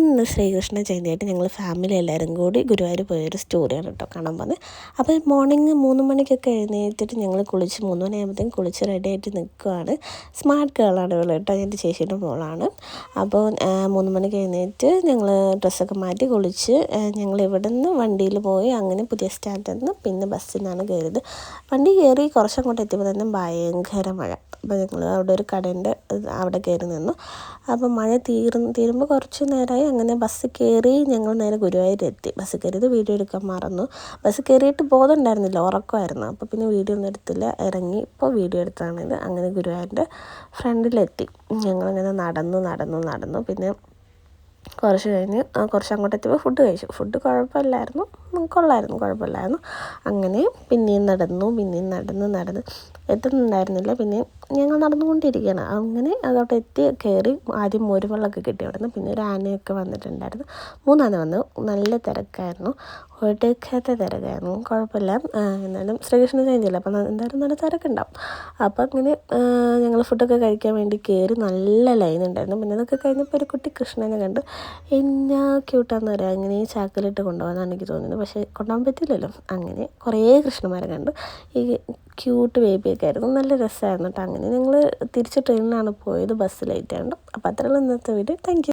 ഇന്ന് ശ്രീകൃഷ്ണ ജയന്തിയായിട്ട് ഞങ്ങൾ ഫാമിലി എല്ലാവരും കൂടി ഗുരുവായൂർ പോയൊരു സ്റ്റോറിയാണ് കേട്ടോ കാണാൻ പോകുന്നത്. അപ്പോൾ മോർണിംഗ് 3 മണിക്കൊക്കെ എഴുന്നേറ്റിട്ട് ഞങ്ങൾ കുളിച്ച് 3 മണിയാകുമ്പോഴത്തേക്കും കുളിച്ച് റെഡി ആയിട്ട് നിൽക്കുകയാണ്. സ്മാർട്ട് ഗേളാണ് ഇവൾ കേട്ടോ, എൻ്റെ ചേച്ചിയുടെ മോളാണ്. അപ്പോൾ 3 മണിക്ക് എഴുന്നേറ്റ് ഞങ്ങൾ ഡ്രസ്സൊക്കെ മാറ്റി കുളിച്ച് ഞങ്ങൾ ഇവിടെ നിന്ന് വണ്ടിയിൽ പോയി. അങ്ങനെ പുതിയ സ്റ്റാൻഡിൽ നിന്ന് പിന്നെ ബസ്സിനാണ് കയറിയത്. വണ്ടി കയറി കുറച്ചങ്ങോട്ട് എത്തിയപ്പോൾ തന്നെ ഭയങ്കര മഴ. അപ്പോൾ ഞങ്ങൾ അവിടെ ഒരു കടേൻ്റെ അവിടെ കയറി നിന്നു. അപ്പോൾ മഴ തീരുമ്പോൾ കുറച്ച് നേരമായി. അങ്ങനെ ബസ് കയറി ഞങ്ങൾ നേരെ ഗുരുവായൂരെത്തി. ബസ് കയറിയത് വീഡിയോ എടുക്കാൻ മറന്നു. ബസ് കയറിയിട്ട് ബോധമുണ്ടായിരുന്നില്ല, ഉറക്കമായിരുന്നു. അപ്പോൾ പിന്നെ വീഡിയോ ഒന്നും എടുത്തില്ല, ഇറങ്ങി ഇപ്പോൾ വീഡിയോ എടുത്താണിത്. അങ്ങനെ ഗുരുവായൂരിൻ്റെ ഫ്രണ്ടിലെത്തി. ഞങ്ങളിങ്ങനെ നടന്നു. പിന്നെ കുറച്ച് കഴിഞ്ഞ് കുറച്ച് അങ്ങോട്ട് എത്തിയപ്പോൾ ഫുഡ് കഴിച്ചു. ഫുഡ് കുഴപ്പമില്ലായിരുന്നു. അങ്ങനെ പിന്നെയും നടന്ന് എത്തുന്നുണ്ടായിരുന്നില്ല. പിന്നെ ഞങ്ങൾ നടന്നുകൊണ്ടിരിക്കുകയാണ്. അങ്ങനെ അതോട്ട് എത്തി കയറി. ആദ്യം മോരുവെള്ളമൊക്കെ കിട്ടി അവിടെ നിന്ന്. പിന്നെ ഒരു ആനയൊക്കെ വന്നിട്ടുണ്ടായിരുന്നു. 3 ആന വന്നു. നല്ല തിരക്കായിരുന്നു, ഒടുക്കത്തെ തിരക്കായിരുന്നു. കുഴപ്പമില്ല, എന്നാലും ശ്രീകൃഷ്ണ ജയന്തിയല്ലേ, അപ്പം എന്തായാലും നല്ല തിരക്കുണ്ടാവും. അപ്പം അങ്ങനെ ഞങ്ങൾ ഫുഡൊക്കെ കഴിക്കാൻ വേണ്ടി കയറി. നല്ല ലൈൻ ഉണ്ടായിരുന്നു. പിന്നെ അതൊക്കെ കഴിഞ്ഞപ്പോൾ ഒരു കുട്ടി കൃഷ്ണനെ കണ്ട്. എന്നാ ക്യൂട്ടാന്ന് പറയാം. അങ്ങനെ ചാക്കിലിട്ട് കൊണ്ടുപോകാനാണ് എനിക്ക് തോന്നുന്നത്. പക്ഷേ കൊണ്ടുപോകാൻ പറ്റില്ലല്ലോ. അങ്ങനെ കുറേ കൃഷ്ണന്മാരെ കണ്ട്. ഈ ക്യൂട്ട് ബേബിയൊക്കെ ആയിരുന്നു. നല്ല രസമായിരുന്നു കേട്ടോ. അങ്ങനെ ഞങ്ങൾ തിരിച്ച് ട്രെയിനിലാണ് പോയത്, ബസ് ലേറ്റ് ആയിരുന്നു. അപ്പോൾ അത്രയുള്ള ഇന്നത്തെ വീഡിയോ. Thank you.